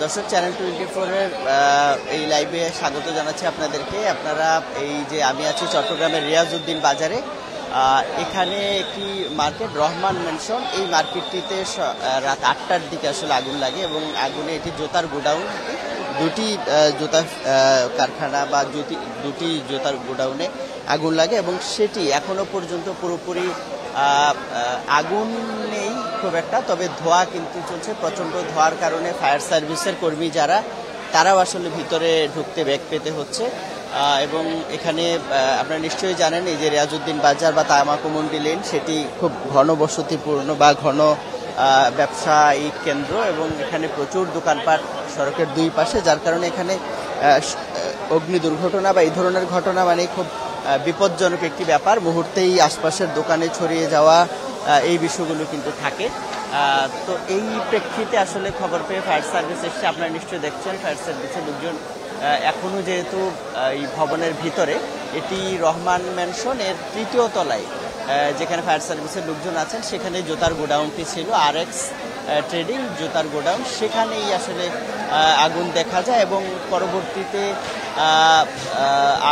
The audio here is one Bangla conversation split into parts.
দর্শক, চ্যানেল 24-এর এই লাইভে স্বাগত জানাচ্ছি আপনাদেরকে। আপনারা এই যে আমি আছি চট্টগ্রামের রিয়াজউদ্দিন বাজারে, এখানে একটি মার্কেট রহমান ম্যানশন, এই মার্কেটটিতে রাত 8টার দিকে আসলে আগুন লাগে এবং আগুনে এটি জুতার গোডাউন, দুটি জুতা কারখানা বা দুটি জুতার গোডাউনে আগুন লাগে এবং সেটি এখনো পর্যন্ত পুরোপুরি আগুন নেই খুব একটা, তবে ধোঁয়া কিন্তু চলছে। প্রচণ্ড ধোঁয়ার কারণে ফায়ার সার্ভিসের কর্মী যারা, তারাও আসলে ভিতরে ঢুকতে বেগ পেতে হচ্ছে। এবং এখানে আপনারা নিশ্চয়ই জানেন এই যে রিয়াজউদ্দিন বাজার বা তামাকুমন্ডি লেন, সেটি খুব ঘনবসতিপূর্ণ বা ঘন ব্যবসায়িক কেন্দ্র এবং এখানে প্রচুর দোকানপাট সড়কের দুই পাশে, যার কারণে এখানে অগ্নি দুর্ঘটনা বা এই ধরনের ঘটনা মানে খুব বিপজ্জনক একটি ব্যাপার। মুহূর্তেই আশপাশের দোকানে ছড়িয়ে যাওয়া এই বিষয়গুলো কিন্তু থাকে। তো এই প্রেক্ষিতে আসলে খবর পেয়ে ফায়ার সার্ভিস এসছে। আপনারা নিশ্চয়ই দেখছেন ফায়ার সার্ভিসের লোকজন এখনও যেহেতু এই ভবনের ভিতরে, এটি রহমান ম্যানশন এর ৩য় তলায় যেখানে ফায়ার সার্ভিসের লোকজন আছেন, সেখানে জুতার গোডাউনটি ছিল, আরএক্স ট্রেডিং জুতার গোডাউন, সেখানেই আসলে আগুন দেখা যায় এবং পরবর্তীতে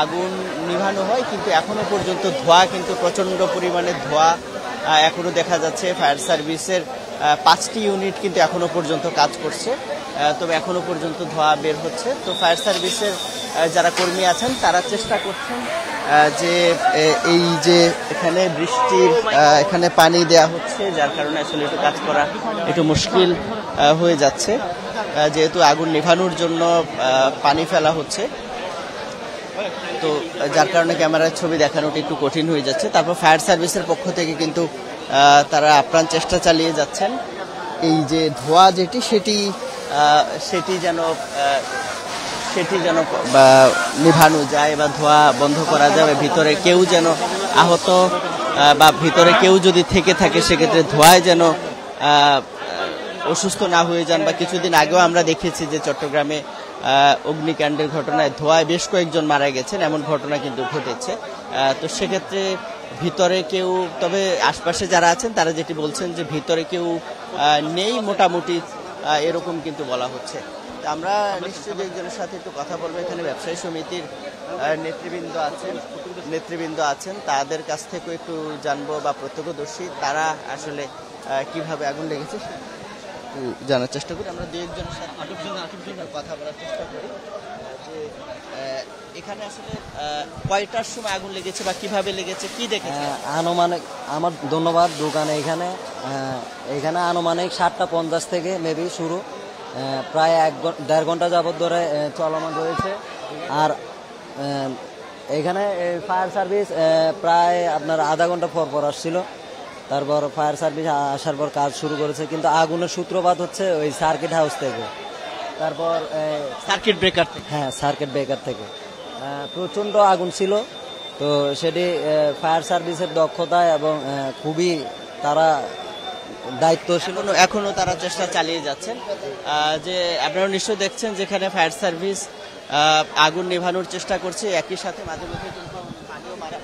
আগুন নিভানো হয়। কিন্তু এখনো পর্যন্ত ধোঁয়া, কিন্তু প্রচণ্ড পরিমাণে ধোঁয়া এখনো দেখা যাচ্ছে। ফায়ার সার্ভিসের 5টি ইউনিট কিন্তু এখনো পর্যন্ত কাজ করছে, তবে এখনো পর্যন্ত ধোঁয়া বের হচ্ছে। তো ফায়ার সার্ভিসের যারা কর্মী আছেন তারা চেষ্টা করছেন যে এই যে এখানে বৃষ্টির এখানে পানি দেয়া হচ্ছে, যার কারণে আসলে একটু কাজ করা একটু মুশকিল হয়ে যাচ্ছে, যেহেতু আগুন নেভানোর জন্য পানি ফেলা হচ্ছে। তো যার কারণে ক্যামেরার ছবি দেখানোটা একটু কঠিন হয়ে যাচ্ছে। তারপর ফায়ার সার্ভিসের পক্ষ থেকে কিন্তু তারা আপ্রাণ চেষ্টা চালিয়ে যাচ্ছেন এই যে ধোঁয়া যেটি সেটি যেন নিভানো যায় বা ধোঁয়া বন্ধ করা যায়, ভিতরে কেউ যেন আহত বা ভিতরে কেউ যদি থেকে থাকে সেক্ষেত্রে ধোঁয়ায় যেন অসুস্থ না হয়ে যান। বা কিছুদিন আগেও আমরা দেখেছি যে চট্টগ্রামে অগ্নিকাণ্ডের ঘটনায় ধোঁয়ায় বেশ কয়েকজন মারা গেছেন, এমন ঘটনা কিন্তু ঘটেছে। তো সেক্ষেত্রে ভিতরে কেউ, তবে আশপাশে যারা আছেন তারা যেটি বলছেন যে ভিতরে কেউ নেই মোটামুটি, এরকম কিন্তু বলা হচ্ছে। আমরা নিশ্চয়ই একজনের সাথে একটু কথা বলবো। এখানে ব্যবসায়ী সমিতির নেতৃবৃন্দ আছেন, তাদের কাছ থেকেও একটু জানবো বা প্রত্যক্ষদর্শী তারা আসলে কিভাবে আগুন লেগেছে জানার চেষ্টা করি। আমরা দু একজনের সাথে কথা বলার চেষ্টা করি যে এখানে আসলে কয়টার সময় আগুন লেগেছে বা কিভাবে লেগেছে, কি দেখেছে? আনুমানিক, আমার ধন্যবাদ দোকানে, এখানে আনুমানিক 7:50 থেকে মেবি শুরু, প্রায় 1.5 ঘন্টা যাবত ধরে চলমান রয়েছে। আর এখানে ফায়ার সার্ভিস প্রায় আপনার আধা ঘন্টা পর আসছিল। তারপর ফায়ার সার্ভিস আসার পর কাজ শুরু করেছে, কিন্তু আগুনের সূত্রপাত হচ্ছে ওই সার্কিট হাউস থেকে, তারপর সার্কিট ব্রেকার থেকে। হ্যাঁ, সার্কিট ব্রেকার থেকে প্রচণ্ড আগুন ছিল। তো সেটি ফায়ার সার্ভিসের দক্ষতা এবং খুবই তারা দায়িত্বশীল, এখনো তারা চেষ্টা চালিয়ে যাচ্ছেন। যে আপনারা নিশ্চয়ই দেখছেন যেখানে ফায়ার সার্ভিস আগুন নেভানোর চেষ্টা করছে, একই সাথে মাঝে মধ্যে কিন্তু পানিও মারা,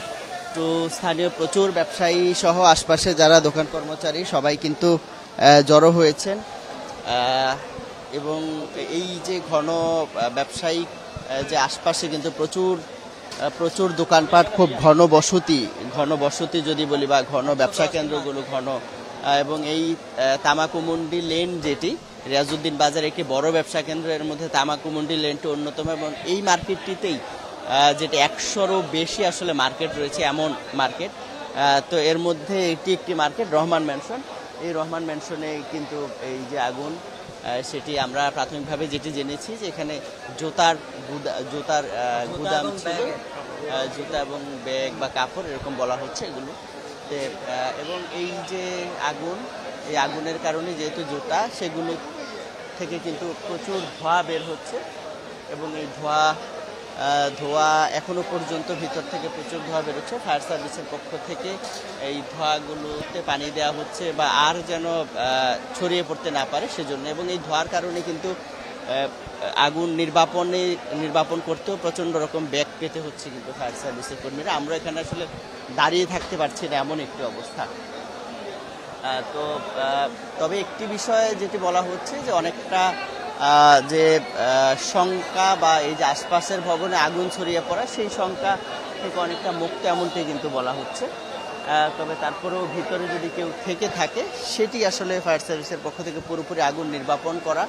একটু স্থানীয় প্রচুর ব্যবসায়ী সহ আশপাশে যারা দোকান কর্মচারী সবাই কিন্তু জড়ো হয়েছেন। এবং এই যে ঘন ব্যবসায়িক যে আশপাশে কিন্তু প্রচুর দোকানপাট, খুব ঘন বসতি যদি বলি, বা ঘন ব্যবসা কেন্দ্রগুলো ঘন। এবং এই তামাকুমন্ডি লেন যেটি রিয়াজউদ্দিন বাজার একটি বড় ব্যবসা কেন্দ্র, এর মধ্যে তামাকুমন্ডি লেনটি অন্যতম। এবং এই মার্কেটটিতেই যেটি 100-রও বেশি আসলে মার্কেট রয়েছে, এমন মার্কেট। তো এর মধ্যে এটি একটি মার্কেট রহমান ম্যানশন। এই রহমান ম্যানশনে কিন্তু এই যে আগুন, সেটি আমরা প্রাথমিকভাবে যেটি জেনেছি যে এখানে জুতার গুদাম ছিল, জুতা এবং ব্যাগ বা কাপড় এরকম বলা হচ্ছে এগুলো। এবং এই যে আগুন, এই আগুনের কারণে যেহেতু জুতা, সেগুলো থেকে কিন্তু প্রচুর ধোঁয়া বের হচ্ছে এবং এই ধোঁয়া এখনো পর্যন্ত ভিতর থেকে প্রচুর ধোঁয়া বেরোচ্ছে। ফায়ার সার্ভিসের পক্ষ থেকে এই ধোঁয়াগুলোতে পানি দেওয়া হচ্ছে বা আর যেন ছড়িয়ে পড়তে না পারে সেজন্য। এবং এই ধোঁয়ার কারণে কিন্তু আগুন নির্বাপন করতেও প্রচণ্ড রকম ব্যাগ পেতে হচ্ছে কিন্তু ফায়ার সার্ভিসের কর্মীরা। আমরা এখানে আসলে দাঁড়িয়ে থাকতে পারছি না, এমন একটি অবস্থা। তো তবে একটি বিষয়ে যেটি বলা হচ্ছে যে অনেকটা যে শঙ্কা বা এই যে আশপাশের ভবনে আগুন ছড়িয়ে পড়া সেই শঙ্কা থেকে অনেকটা মুক্ত এমনটাই কিন্তু বলা হচ্ছে। তবে তারপরেও ভিতরে যদি কেউ থেকে থাকে সেটি আসলে ফায়ার সার্ভিসের পক্ষ থেকে পুরোপুরি আগুন নির্বাপন করা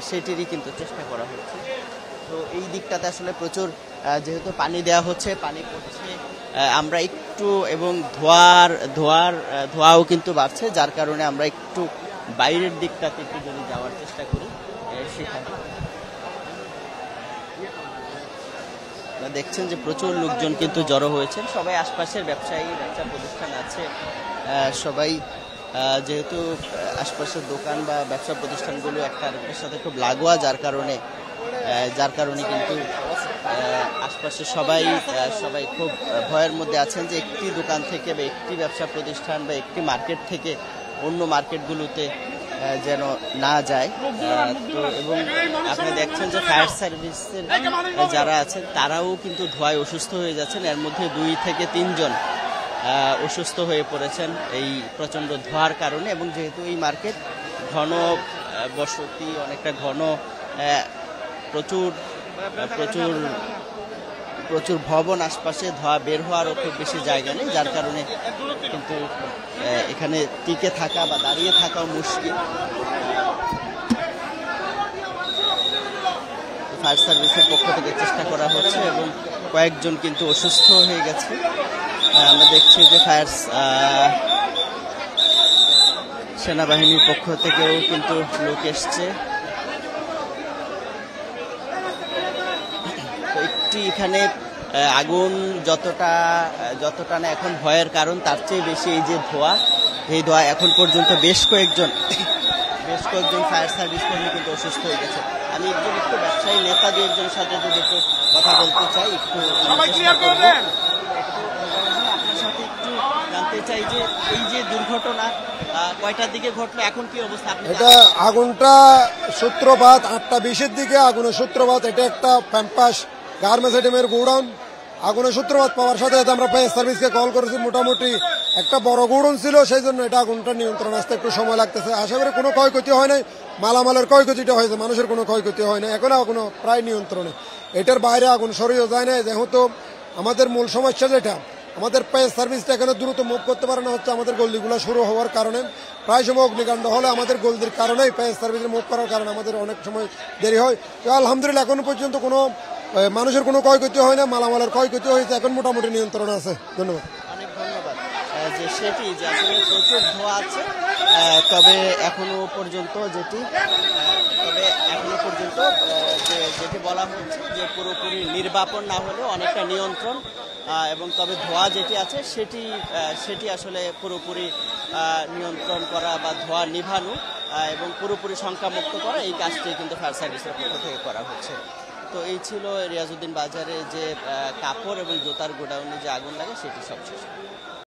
সেটিরই কিন্তু চেষ্টা করা হচ্ছে। তো এই দিকটাতে আসলে প্রচুর যেহেতু পানি দেওয়া হচ্ছে, পানি পড়ছে, আমরা একটু এবং ধোঁয়াও কিন্তু বাড়ছে, যার কারণে আমরা একটু বাইরের দিকটাতে একটু যদি যাওয়ার চেষ্টা করি সেখানে দেখছেন যে প্রচুর লোকজন কিন্তু জড়ো হয়েছেন। সবাই আশপাশের ব্যবসা প্রতিষ্ঠান আছে, সবাই যেহেতু আশপাশের দোকান বা ব্যবসা প্রতিষ্ঠানগুলো একটা আরেকটার সাথে খুব লাগোয়া, যার কারণে কিন্তু আশপাশে সবাই খুব ভয়ের মধ্যে আছেন যে একটি দোকান থেকে বা একটি ব্যবসা প্রতিষ্ঠান বা একটি মার্কেট থেকে অন্য মার্কেটগুলোতে যেন না যায়। তো এবং আপনি দেখছেন যে ফায়ার সার্ভিসের যারা আছেন তারাও কিন্তু ধোঁয়ায় অসুস্থ হয়ে যাচ্ছেন। এর মধ্যে 2 থেকে 3 জন অসুস্থ হয়ে পড়েছেন এই প্রচণ্ড ধোঁয়ার কারণে। এবং যেহেতু এই মার্কেট ঘন বসতি, অনেকটা ঘন, প্রচুর ভবন আশপাশে, ধোঁয়া বের হওয়ারও খুব বেশি জায়গা নেই, যার কারণে কিন্তু এখানে টিকে থাকা বা দাঁড়িয়ে থাকাও মুশকিল। ফায়ার সার্ভিসের পক্ষ থেকে চেষ্টা করা হচ্ছে এবং কয়েকজন কিন্তু অসুস্থ হয়ে গেছে। আমরা দেখছি যে সেনাবাহিনীর পক্ষ থেকেও কিন্তু লোক এসছে। একটি এখানে আগুন যতটা না এখন ভয়ের কারণ, তার চেয়ে বেশি এই যে এই ধোঁয়া এখন পর্যন্ত বেশ কয়েকজন ফায়ার সার্ভিস কর্মী কিন্তু অসুস্থ হয়ে গেছে। আমি একটু ব্যবসায়ী নেতা 2-1 সাথে যদি একটু কথা বলতে চাই, আপনার সাথে একটু জানতে চাই যে এই যে দুর্ঘটনা কয়টার দিকে ঘটলো, এখন কি অবস্থা? এটা আগুনটা সূত্রপাত 8:20-এর দিকে, আগুনের সূত্রপাত এটা একটা প্যাম্পাস গার্মেন্টস আইটেমের গোডাউন। আগুনের সূত্রপাত পাওয়ার সাথে সাথে আমরা ফায়ার সার্ভিসকে কল করেছি। মোটামুটি একটা বড় গোডাউন ছিল, সেই জন্য এটা আগুনটা নিয়ন্ত্রণ আসতে একটু সময় লাগতেছে। আশা করি কোনো ক্ষয়ক্ষতি হয় নাই, মালামালের ক্ষয়ক্ষতিটা হয়েছে, মানুষের কোনো ক্ষয়ক্ষতি হয় না, এখন আগুন প্রায় নিয়ন্ত্রণে। এটার বাইরে আগুন সরিয়ে যায় না, যেহেতু আমাদের মূল সমস্যা যেটা আমাদের ফায়ার সার্ভিসটা এখানে দ্রুত মুভ করতে পারে না, হচ্ছে আমাদের গলদিগুলো শুরু হওয়ার কারণে। প্রায় সময় অগ্নিকাণ্ড হলে আমাদের গলদির কারণেই ফায়ার সার্ভিসের মুভ করার কারণে আমাদের অনেক সময় দেরি হয়। তো আলহামদুলিল্লাহ এখনো পর্যন্ত কোনো মানুষের কোনো ক্ষয়ক্ষতি হয় না, মালামালের ক্ষয়ক্ষতি হয়েছে, এখন মোটামুটি নিয়ন্ত্রণ আছে। ধন্যবাদ। অনেক ধন্যবাদ। যে সেটি যে আসলে প্রচুর ধোঁয়া আছে, তবে এখনো পর্যন্ত যেটি বলা হচ্ছে যে পুরোপুরি নির্বাপন না হলেও অনেকটা নিয়ন্ত্রণ, এবং তবে ধোঁয়া যেটি আছে সেটি আসলে পুরোপুরি নিয়ন্ত্রণ করা বা ধোঁয়া নিভানো এবং পুরোপুরি সংখ্যামুক্ত করা, এই কাজটি কিন্তু ফায়ার সার্ভিসের পক্ষ থেকে করা হচ্ছে। তো এই ছিল রিয়াজউদ্দিন বাজারে যে কাপড় এবং জুতার গোডাউনে যে আগুন লাগে সেটি সবশেষ।